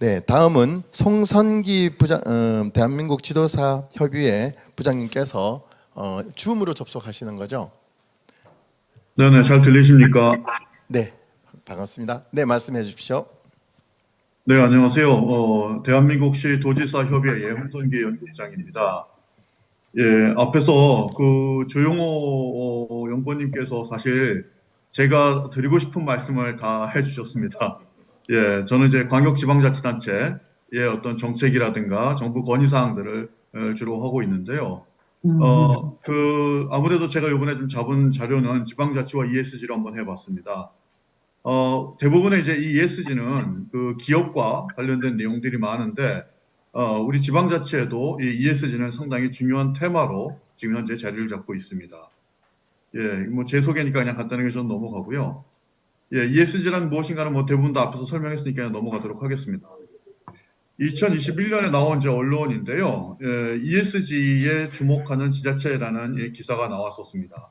네, 다음은 송선기 부장, 대한민국 지도사 협의회 부장님께서 줌으로 접속하시는 거죠? 네네, 잘 들리십니까? 네, 반갑습니다. 네, 말씀해 주십시오. 네, 안녕하세요. 대한민국시 도지사협의회 홍선기 연구부장입니다. 예, 앞에서 그 조용호 연구원님께서 사실 제가 드리고 싶은 말씀을 다 해주셨습니다. 예, 저는 이제 광역지방자치단체의 어떤 정책이라든가 정부 건의사항들을 주로 하고 있는데요. 아무래도 제가 이번에 좀 잡은 자료는 지방자치와 ESG로 한번 해봤습니다. 대부분의 이제 이 ESG는 그 기업과 관련된 내용들이 많은데, 우리 지방자치에도 이 ESG는 상당히 중요한 테마로 지금 현재 자리를 잡고 있습니다. 예, 뭐 제 소개니까 그냥 간단하게 좀 넘어가고요. 예, ESG란 무엇인가는 뭐 대부분 다 앞에서 설명했으니까 그냥 넘어가도록 하겠습니다. 2021년에 나온 이제 언론인데요. 예, ESG에 주목하는 지자체라는 기사가 나왔었습니다.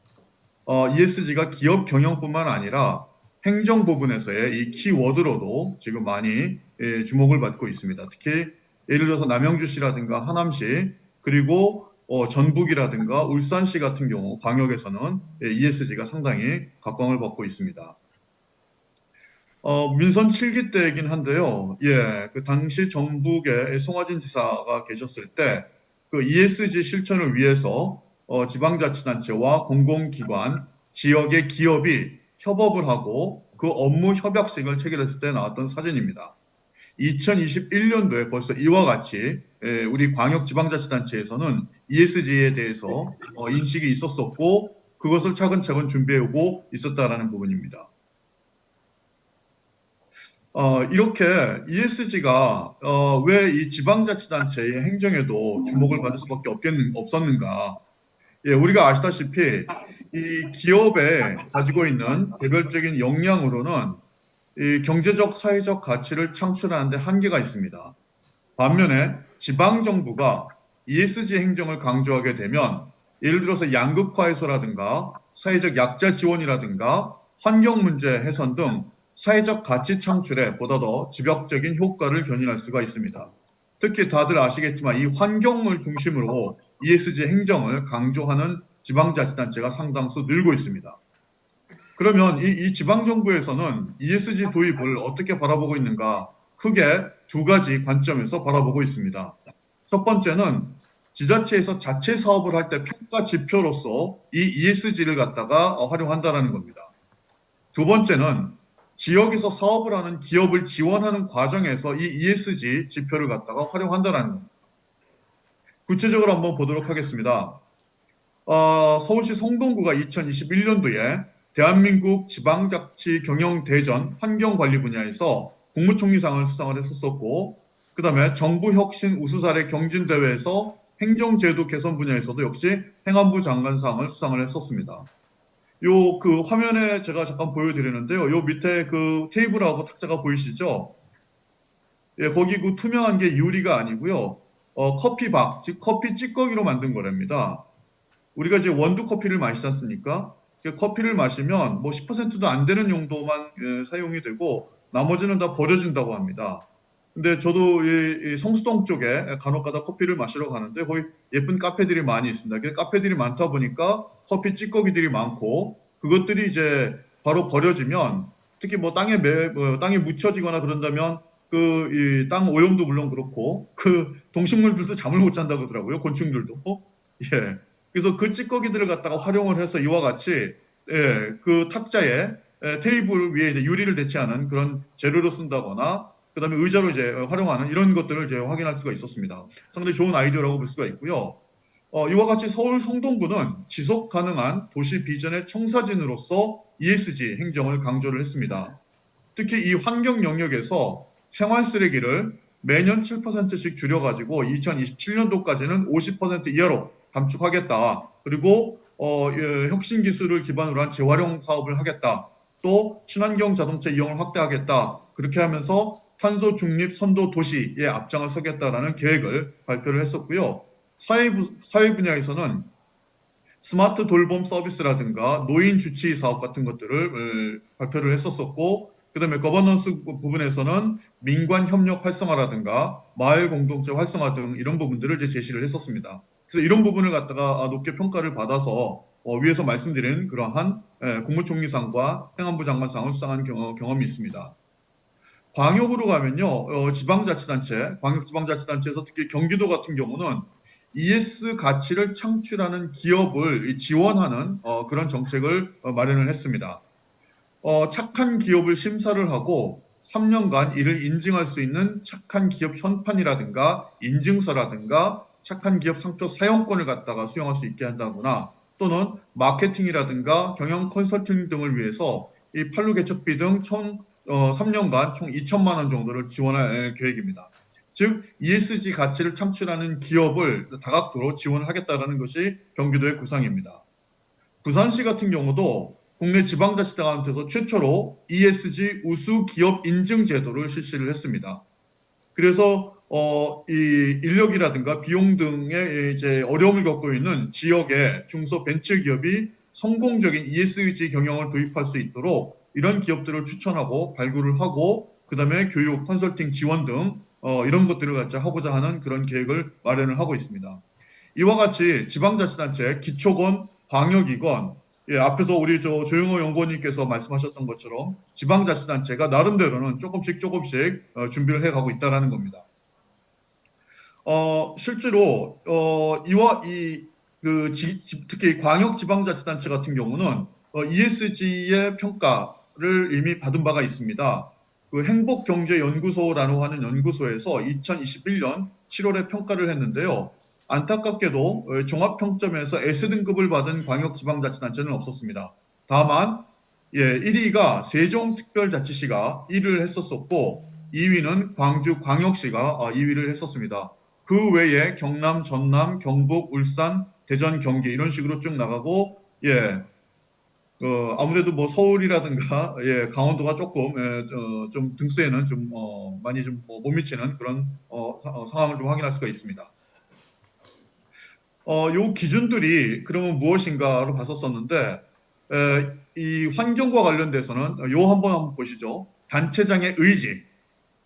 ESG가 기업 경영뿐만 아니라 행정 부분에서의 이 키워드로도 지금 많이 주목을 받고 있습니다. 특히 예를 들어서 남양주시라든가 하남시 그리고 전북이라든가 울산시 같은 경우 광역에서는 ESG가 상당히 각광을 받고 있습니다. 민선 7기 때이긴 한데요. 예, 그 당시 전북에 송하진 지사가 계셨을 때 그 ESG 실천을 위해서 지방자치단체와 공공기관, 지역의 기업이 협업을 하고 그 업무 협약식을 체결했을 때 나왔던 사진입니다. 2021년도에 벌써 이와 같이 우리 광역지방자치단체에서는 ESG에 대해서 인식이 있었었고 그것을 차근차근 준비해오고 있었다라는 부분입니다. 이렇게 ESG가 왜 이 지방자치단체의 행정에도 주목을 받을 수밖에 없었는가? 예, 우리가 아시다시피 이 기업에 가지고 있는 개별적인 역량으로는 이 경제적, 사회적 가치를 창출하는 데 한계가 있습니다. 반면에 지방정부가 ESG 행정을 강조하게 되면 예를 들어서 양극화 해소라든가 사회적 약자 지원이라든가 환경 문제 해선 등 사회적 가치 창출에 보다 더 지속적인 효과를 견인할 수가 있습니다. 특히 다들 아시겠지만 이 환경을 중심으로 ESG 행정을 강조하는 지방자치단체가 상당수 늘고 있습니다. 그러면 이 지방정부에서는 ESG 도입을 어떻게 바라보고 있는가? 크게 두 가지 관점에서 바라보고 있습니다. 첫 번째는 지자체에서 자체 사업을 할 때 평가 지표로서 이 ESG를 갖다가 활용한다는 겁니다. 두 번째는 지역에서 사업을 하는 기업을 지원하는 과정에서 이 ESG 지표를 갖다가 활용한다는 겁니다. 구체적으로 한번 보도록 하겠습니다. 서울시 성동구가 2021년도에 대한민국 지방자치 경영대전 환경관리 분야에서 국무총리상을 수상을 했었고, 그 다음에 정부혁신 우수사례 경진대회에서 행정제도 개선 분야에서도 역시 행안부 장관상을 수상을 했었습니다. 그 화면에 제가 잠깐 보여드리는데요. 요 밑에 그 테이블하고 탁자가 보이시죠? 예, 거기 그 투명한 게 유리가 아니고요. 커피박, 즉 커피 찌꺼기로 만든 거랍니다. 우리가 이제 원두 커피를 마시지 않습니까? 커피를 마시면 뭐 10%도 안 되는 용도만 사용이 되고 나머지는 다 버려진다고 합니다. 근데 저도 이 성수동 쪽에 간혹가다 커피를 마시러 가는데 거기 예쁜 카페들이 많이 있습니다. 그 카페들이 많다 보니까 커피 찌꺼기들이 많고 그것들이 이제 바로 버려지면 특히 뭐 땅에 묻혀지거나 그런다면 그 이 땅 오염도 물론 그렇고 그 동식물들도 잠을 못 잔다고 하더라고요. 곤충들도. 예. 그래서 그 찌꺼기들을 갖다가 활용을 해서 이와 같이 그 탁자에 테이블 위에 이제 유리를 대체하는 그런 재료로 쓴다거나 그다음에 의자로 이제 활용하는 이런 것들을 이제 확인할 수가 있었습니다. 상당히 좋은 아이디어라고 볼 수가 있고요. 이와 같이 서울 성동구는 지속 가능한 도시 비전의 청사진으로서 ESG 행정을 강조를 했습니다. 특히 이 환경 영역에서 생활 쓰레기를 매년 7%씩 줄여가지고 2027년도까지는 50% 이하로 감축하겠다. 그리고 혁신 기술을 기반으로 한 재활용 사업을 하겠다. 또 친환경 자동차 이용을 확대하겠다. 그렇게 하면서 탄소 중립 선도 도시에 앞장을 서겠다라는 계획을 발표를 했었고요. 사회 분야에서는 스마트 돌봄 서비스라든가 노인 주치 사업 같은 것들을 발표를 했었고, 그다음에 거버넌스 부분에서는 민관 협력 활성화라든가 마을 공동체 활성화 등 이런 부분들을 이제 제시를 했었습니다. 그래서 이런 부분을 갖다가 높게 평가를 받아서 위에서 말씀드린 그러한 국무총리상과 행안부 장관상을 수상한 경험이 있습니다. 광역으로 가면요, 지방자치단체, 광역지방자치단체에서 특히 경기도 같은 경우는 ES 가치를 창출하는 기업을 지원하는 그런 정책을 마련을 했습니다. 착한 기업을 심사를 하고 3년간 이를 인증할 수 있는 착한 기업 현판이라든가 인증서라든가 착한 기업 상표 사용권을 갖다가 수령할 수 있게 한다거나 또는 마케팅이라든가 경영 컨설팅 등을 위해서 이 판로 개척비 등 총 3년간 총 2천만 원 정도를 지원할 계획입니다. 즉 ESG 가치를 창출하는 기업을 다각도로 지원하겠다는 것이 경기도의 구상입니다. 부산시 같은 경우도 국내 지방자치단체에서 최초로 ESG 우수 기업 인증 제도를 실시를 했습니다. 그래서 이 인력이라든가 비용 등의 이제 어려움을 겪고 있는 지역의 중소 벤처 기업이 성공적인 ESG 경영을 도입할 수 있도록 이런 기업들을 추천하고 발굴을 하고 그다음에 교육, 컨설팅 지원 등 이런 것들을 같이 하고자 하는 그런 계획을 마련을 하고 있습니다. 이와 같이 지방자치단체, 기초건, 광역이건 앞에서 우리 조영호 연구원님께서 말씀하셨던 것처럼 지방자치단체가 나름대로는 조금씩 준비를 해가고 있다는 겁니다. 실제로 특히 광역지방자치단체 같은 경우는 ESG의 평가를 이미 받은 바가 있습니다. 그 행복경제연구소라고 하는 연구소에서 2021년 7월에 평가를 했는데요. 안타깝게도 종합평점에서 S등급을 받은 광역지방자치단체는 없었습니다. 다만 1위가 세종특별자치시가 1위를 했었고 2위는 광주광역시가 2위를 했었습니다. 그 외에 경남, 전남, 경북, 울산, 대전, 경기 이런 식으로 쭉 나가고 아무래도 뭐 서울이라든가 강원도가 조금 좀 등수에는 좀 많이 좀 못 미치는 그런 상황을 좀 확인할 수가 있습니다. 요 기준들이 그러면 무엇인가로 봤었었는데 이 환경과 관련돼서는 요 한번 보시죠. 단체장의 의지,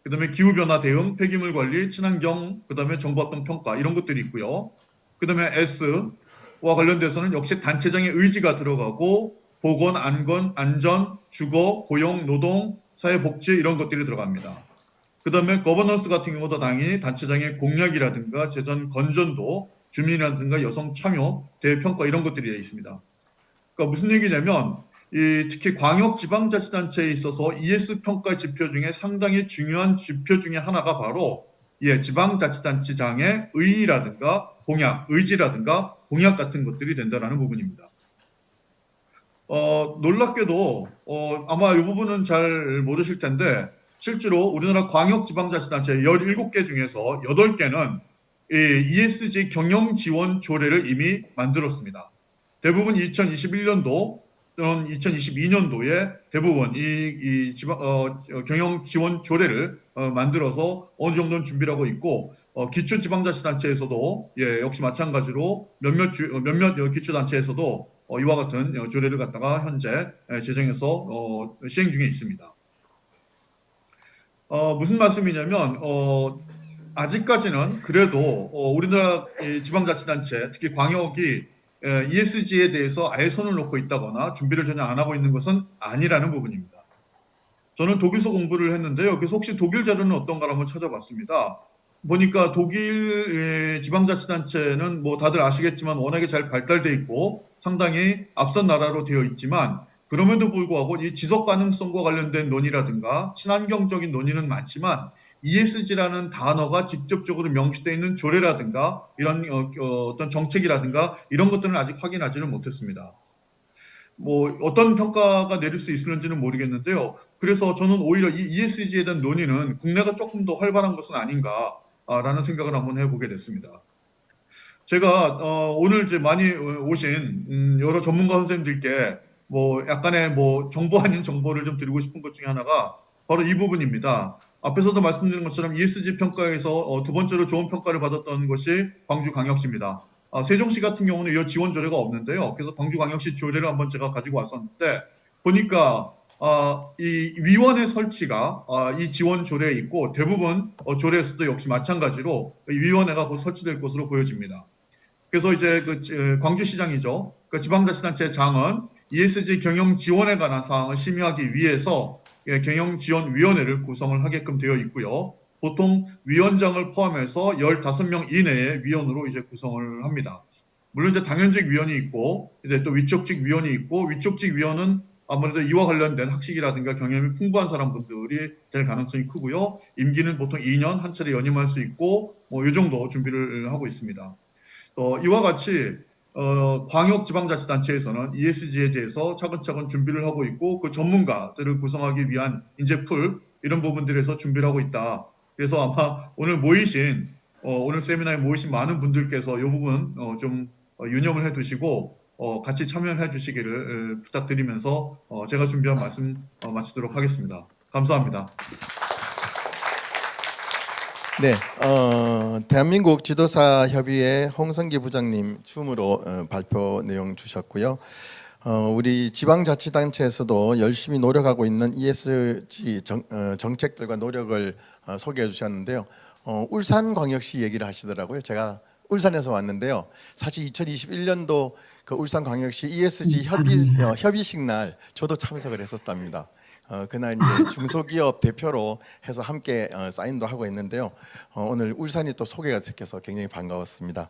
그다음에 기후변화 대응, 폐기물 관리, 친환경, 그다음에 정보합동 평가 이런 것들이 있고요. 그다음에 S와 관련돼서는 역시 단체장의 의지가 들어가고 보건, 안전, 주거, 고용, 노동, 사회복지 이런 것들이 들어갑니다. 그다음에 거버넌스 같은 경우도 당연히 단체장의 공약이라든가 재정 건전도, 주민이라든가 여성 참여, 대평가 이런 것들이 되어 있습니다. 그러니까 무슨 얘기냐면 특히 광역지방자치단체에 있어서 ES 평가 지표 중에 상당히 중요한 지표 중에 하나가 바로 지방자치단체장의 의의라든가 공약, 의지라든가 공약 같은 것들이 된다는 부분입니다. 놀랍게도 아마 이 부분은 잘 모르실 텐데 실제로 우리나라 광역지방자치단체 17개 중에서 8개는 ESG 경영 지원 조례를 이미 만들었습니다. 대부분 2021년도 또는 2022년도에 대부분 경영 지원 조례를 만들어서 어느 정도는 준비를 하고 있고 기초지방자치단체에서도 역시 마찬가지로 몇몇 기초단체에서도 이와 같은 조례를 갖다가 현재 제정해서 시행 중에 있습니다. 무슨 말씀이냐면 아직까지는 그래도 우리나라 지방자치단체 특히 광역이 ESG에 대해서 아예 손을 놓고 있다거나 준비를 전혀 안 하고 있는 것은 아니라는 부분입니다. 저는 독일서 공부를 했는데요. 그래서 혹시 독일 자료는 어떤가 한번 찾아봤습니다. 보니까 독일 지방자치단체는 뭐 다들 아시겠지만 워낙에 잘 발달돼 있고 상당히 앞선 나라로 되어 있지만 그럼에도 불구하고 이 지속 가능성과 관련된 논의라든가 친환경적인 논의는 많지만 ESG라는 단어가 직접적으로 명시되어 있는 조례라든가 이런 어떤 정책이라든가 이런 것들은 아직 확인하지는 못했습니다. 뭐 어떤 평가가 내릴 수 있을지는 모르겠는데요. 그래서 저는 오히려 이 ESG에 대한 논의는 국내가 조금 더 활발한 것은 아닌가라는 생각을 한번 해보게 됐습니다. 제가 오늘 이제 많이 오신 여러 전문가 선생님들께 뭐 약간의 뭐 정보 아닌 정보를 좀 드리고 싶은 것 중에 하나가 바로 이 부분입니다. 앞에서도 말씀드린 것처럼 ESG 평가에서 두 번째로 좋은 평가를 받았던 것이 광주광역시입니다. 세종시 같은 경우는 이 지원 조례가 없는데요. 그래서 광주광역시 조례를 한번 제가 가지고 왔었는데 보니까 이 위원회 설치가 이 지원 조례에 있고 대부분 조례에서도 역시 마찬가지로 이 위원회가 곧 설치될 것으로 보여집니다. 그래서 이제 광주시장이죠. 그 지방자치단체 장은 ESG 경영 지원에 관한 사항을 심의하기 위해서 경영지원위원회를 구성을 하게끔 되어 있고요. 보통 위원장을 포함해서 15명 이내의 위원으로 이제 구성을 합니다. 물론 이제 당연직 위원이 있고 이제 또 위촉직 위원이 있고 위촉직 위원은 아무래도 이와 관련된 학식이라든가 경험이 풍부한 사람분들이 될 가능성이 크고요. 임기는 보통 2년 한 차례 연임할 수 있고 이 정도 준비를 하고 있습니다. 이와 같이 광역지방자치단체에서는 ESG에 대해서 차근차근 준비를 하고 있고 그 전문가들을 구성하기 위한 인재풀 이런 부분들에서 준비를 하고 있다. 그래서 아마 오늘 모이신 오늘 세미나에 모이신 많은 분들께서 이 부분 좀 유념을 해두시고 같이 참여해 주시기를 부탁드리면서 제가 준비한 말씀 마치도록 하겠습니다. 감사합니다. 네, 대한민국 지도사 협의회 홍성기 부장님 춤으로 발표 내용 주셨고요. 우리 지방자치단체에서도 열심히 노력하고 있는 ESG 정책들과 노력을 소개해 주셨는데요. 울산광역시 얘기를 하시더라고요. 제가 울산에서 왔는데요. 사실 2021년도 그 울산광역시 ESG 협의식 날 저도 참석을 했었답니다. 그날 이제 중소기업 대표로 해서 함께 사인도 하고 있는데요. 오늘 울산이 또 소개가 돼서 굉장히 반가웠습니다.